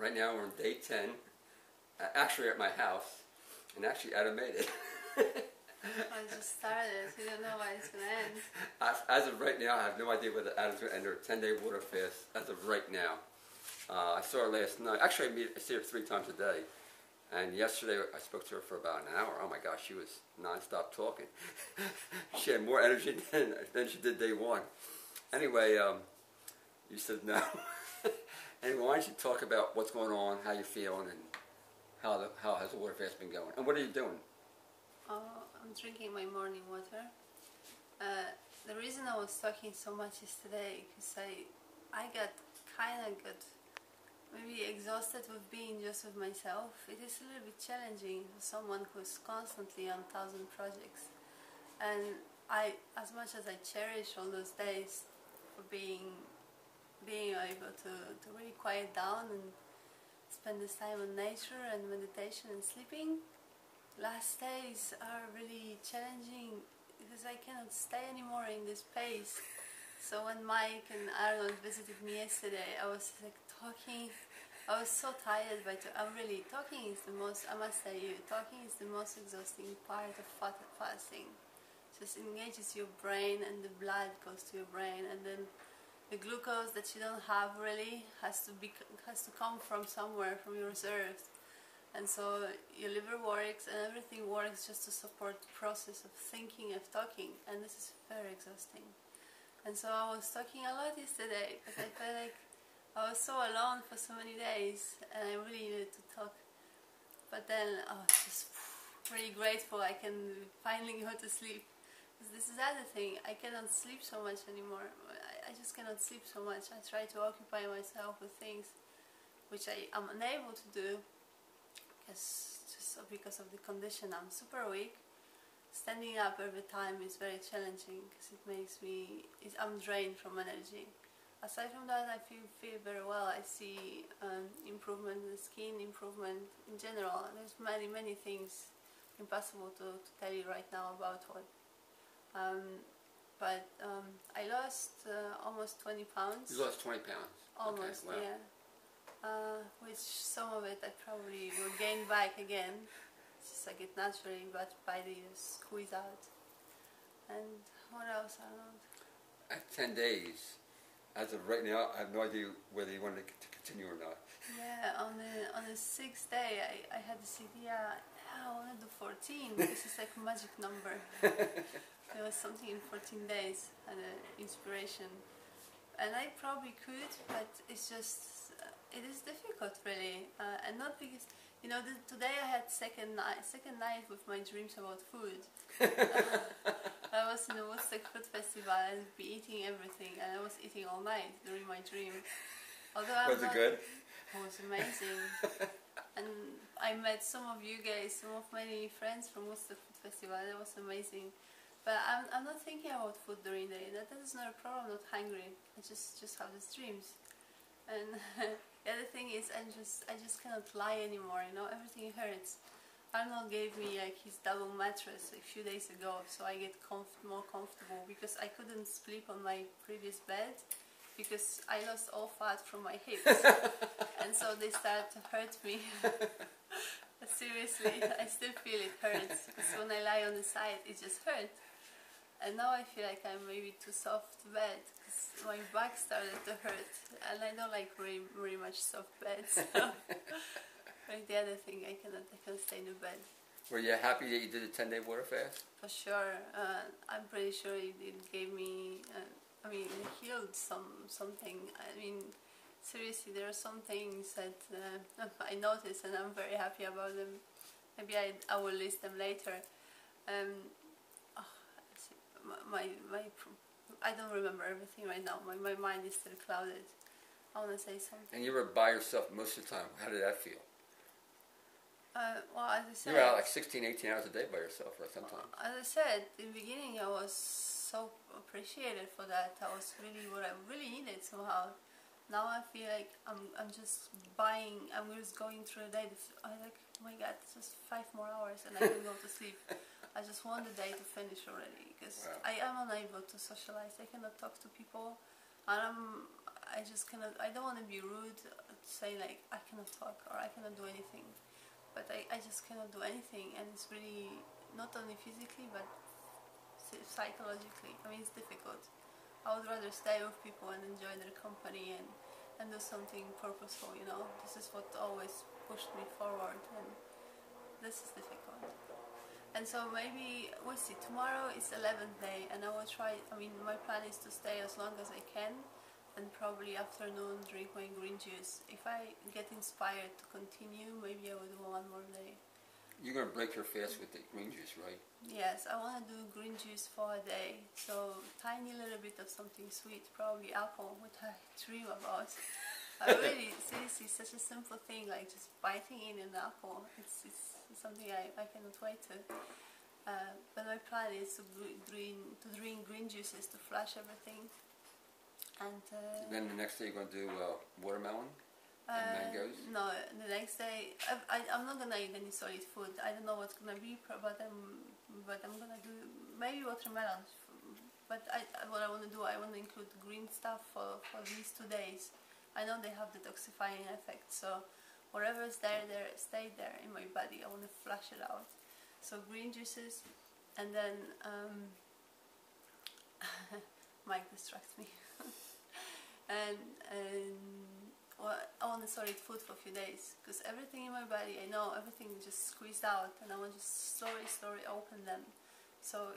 Right now we're on day 10, actually at my house, and actually Adam made it. I just started, so you don't know why it's going to end. As of right now, I have no idea whether Adam's going to end her 10-day water fast as of right now. I saw her last night. Actually, I see her 3 times a day. And yesterday I spoke to her for about an hour. Oh my gosh, she was non-stop talking. She had more energy than she did day 1. Anyway, you said no. Anyway, why don't you talk about what's going on, how you're feeling, and how has the water fast been going? And what are you doing? I'm drinking my morning water. The reason I was talking so much yesterday, because I got maybe exhausted with being just with myself. It is a little bit challenging for someone who's constantly on 1,000 projects. And as much as I cherish all those days for being able to really quiet down and spend this time on nature and meditation and sleeping, last days are really challenging because I cannot stay anymore in this pace. So when Mike and Arnold visited me yesterday, I was like talking. I was so tired talking is the most, I must tell you, talking is the most exhausting part of fasting. Just engages your brain and the blood goes to your brain, and then the glucose that you don't have really has to come from somewhere, from your reserves. And so your liver works and everything works just to support the process of thinking, of talking, and this is very exhausting. And so I was talking a lot yesterday because I felt like I was so alone for so many days and I really needed to talk. But then I was just really grateful I can finally go to sleep. Because this is the other thing, I cannot sleep so much anymore. I just cannot sleep so much. I try to occupy myself with things which I am unable to do because of the condition. I'm super weak. Standing up every time is very challenging because it makes me, I'm drained from energy. Aside from that, I feel very well. I see improvement in the skin, improvement in general. There's many things impossible to tell you right now about what. But I lost almost 20 pounds. You lost 20 pounds? Almost, okay, wow. Yeah. Which some of it I probably will gain back again. It's just like it naturally, but by the squeeze out. And what else, Arnold? At 10 days, as of right now, I have no idea whether you wanted to continue or not. Yeah, on the 6th day, I had this idea, I want to do 14, because it's like a magic number. There was something in 14 days, and an inspiration. And I probably could, but it's just, it is difficult really. And not because, you know, today I had second night with my dreams about food. I was in the Woodstock Food Festival and be eating everything, and I was eating all night during my dream. Although was it good? It was amazing. And I met some of you guys, many friends from Woodstock Food Festival. It was amazing. But I'm not thinking about food during the day. That is not a problem. I'm not hungry. I just have these dreams. And the other thing is I just cannot lie anymore. You know, everything hurts. Arnold gave me like his double mattress a few days ago, so I get more comfortable, because I couldn't sleep on my previous bed because I lost all fat from my hips, and so they started to hurt me. Seriously, I still feel it hurts, because when I lie on the side it just hurts. And now I feel like I'm maybe too soft to bed, because my back started to hurt, and I don't like very much soft beds. So. Like the other thing, I cannot stay in the bed. Were you happy that you did a 10-day water fast? For sure. I'm pretty sure it gave me, I mean, it healed something. I mean, seriously, there are some things that I noticed, and I'm very happy about them. Maybe I will list them later. I don't remember everything right now. My mind is still clouded. I want to say something. And you were by yourself most of the time. How did that feel? Well, as I said, you were out like 16, 18 hours a day by yourself, right? Sometimes. As I said in the beginning, I was so appreciated for that. That was really what I really needed somehow. Now I feel like I'm just going through the day. I'm like, oh my God, it's just 5 more hours and I can go to sleep. I just want the day to finish already, because wow. I am unable to socialize. I cannot talk to people, and I just cannot, I don't want to be rude, say like I cannot talk or I cannot do anything, but I just cannot do anything, and it's really not only physically but psychologically. I mean, it's difficult. I would rather stay with people and enjoy their company and do something purposeful, you know. This is what always pushed me forward, and this is difficult. And so maybe we'll see. Tomorrow is 11th day, and I will try. I mean, my plan is to stay as long as I can, and probably afternoon drink my green juice. If I get inspired to continue, maybe I will do one more day. You're gonna break your fast with the green juice, right? Yes, I want to do green juice for a day. So tiny little bit of something sweet, probably apple, which I dream about. I really, seriously, such a simple thing, like just biting in an apple. It's something I cannot wait to. But my plan is to drink green juices to flush everything. And then the next day you're going to do watermelon and mangoes? No, the next day I'm not going to eat any solid food. I don't know what's going to be, but I'm going to do maybe watermelon. But what I want to do, I want to include green stuff for these 2 days. I know they have detoxifying effect, so whatever is there, stay there in my body. I want to flush it out. So green juices, and then Mike distracts me. and well, I want to solid food for a few days, because everything in my body, I know everything is just squeezed out, and I want to just slowly open them. So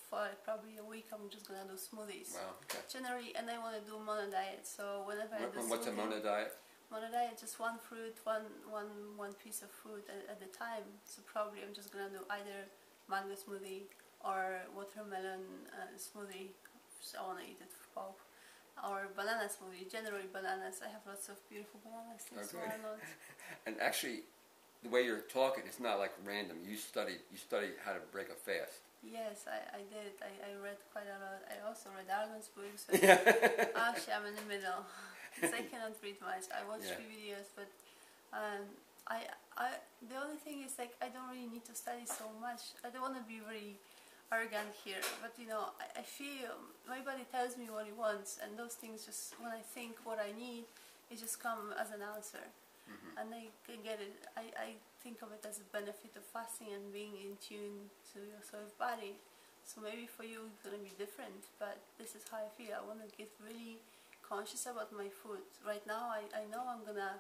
for probably a week, I'm just gonna do smoothies. Wow. Okay. Generally, and I want to do mono diet. So whenever I do what's a mono diet? Mono diet, just one fruit, one piece of fruit at a time. So probably I'm just gonna do either mango smoothie or watermelon smoothie. So I wanna eat it for pulp. Or banana smoothie. Generally bananas. I have lots of beautiful bananas in Arnold. And actually, the way you're talking, it's not like random. You studied how to break a fast. Yes, I did. I read quite a lot. I also read Arnold's books. Actually, I'm in the middle. Because I cannot read much. I watch few videos, but the only thing is, like, I don't really need to study so much. I don't want to be very arrogant here, but you know, I feel my body tells me what it wants, and those things just, when I think what I need, it just come as an answer. And I can get it. I think of it as a benefit of fasting and being in tune to your sort of body. So maybe for you it's going to be different, but this is how I feel. I want to get really conscious about my food. Right now I know I'm going to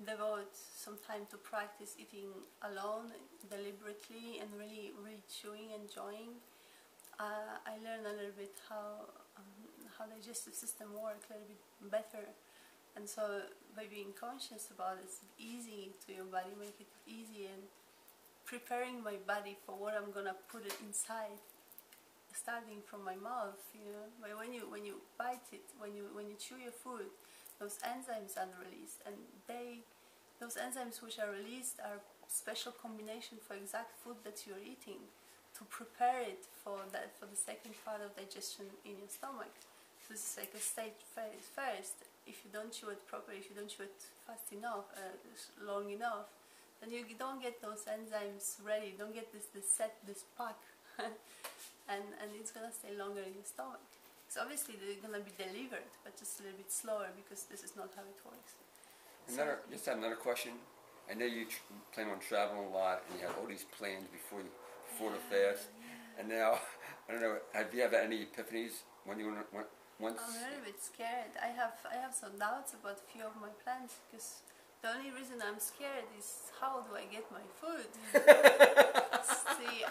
devote some time to practice eating alone, deliberately, and really chewing, enjoying. I learned a little bit how digestive system works a little bit better. And so by being conscious about it, it's easy to your body, make it easy, and preparing my body for what I'm gonna put it inside, starting from my mouth, you know. But when you bite it, when you chew your food, those enzymes are released, and those enzymes which are released are special combination for exact food that you're eating to prepare it for the second part of digestion in your stomach. So this is like a stage first. If you don't chew it properly, if you don't chew it fast enough, long enough, then you don't get those enzymes ready. You don't get this pack, and it's gonna stay longer in your stomach. So obviously they're gonna be delivered, but just a little bit slower, because this is not how it works. Just have another question. I know you plan on traveling a lot, and you have all these plans before the fast. And now, I don't know. Have you had any epiphanies when you went? I'm a little bit scared. I have some doubts about a few of my plans, because the only reason I'm scared is how do I get my food? See,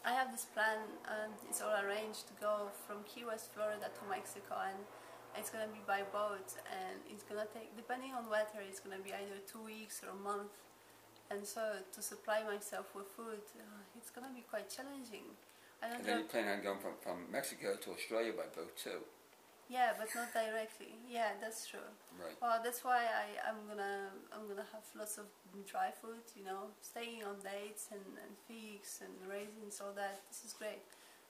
I have this plan, and it's all arranged to go from Key West, Florida to Mexico, and it's gonna be by boat, and it's gonna take, depending on weather, it's gonna be either 2 weeks or a month. And so to supply myself with food, it's gonna be quite challenging. And then you plan on going from Mexico to Australia by boat too. Yeah, but not directly. Yeah, that's true. Right. Well, that's why I'm gonna have lots of dry food. You know, staying on dates and figs and raisins, all that. This is great.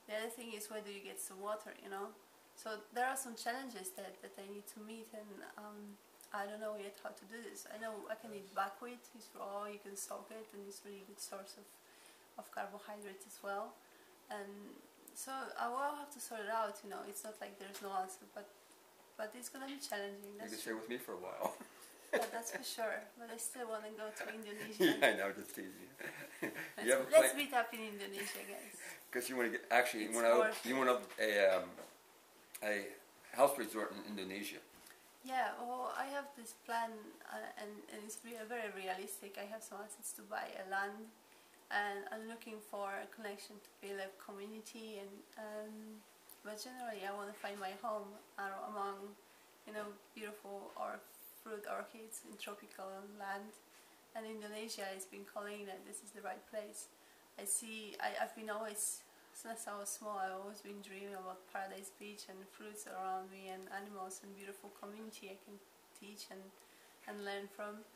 The other thing is, where do you get some water? You know, so there are some challenges that I need to meet, and I don't know yet how to do this. I know I can eat buckwheat. It's raw. You can soak it, and it's really good source of carbohydrate as well. And so I will have to sort it out, you know. It's not like there's no answer, but but it's gonna be challenging. You That's can stay with me for a while. that's for sure. But I still want to go to Indonesia. Yeah, I know, just teasing you. You have a Let's plan? meet up in Indonesia, guys. Because you want to get, actually, It's you want a house resort in Indonesia. Yeah, well, I have this plan, and it's very realistic. I have some assets to buy a land, and I'm looking for a connection to build a community, but generally I want to find my home among, beautiful fruit orchids in tropical land, and Indonesia has been calling that this is the right place. I've been always, since I was small, I've always been dreaming about paradise beach and fruits around me and animals and beautiful community I can teach and learn from.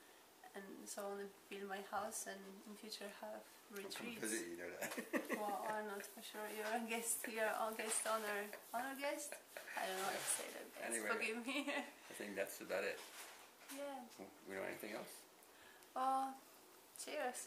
And so I want to build my house and in future have retreats. Come visit you, know that. Well, Arnold, for sure. You're a guest. You're a guest honor guest. I don't know how to say that, guys. Anyway, forgive me. I think that's about it. Yeah. We know anything else? Oh, cheers.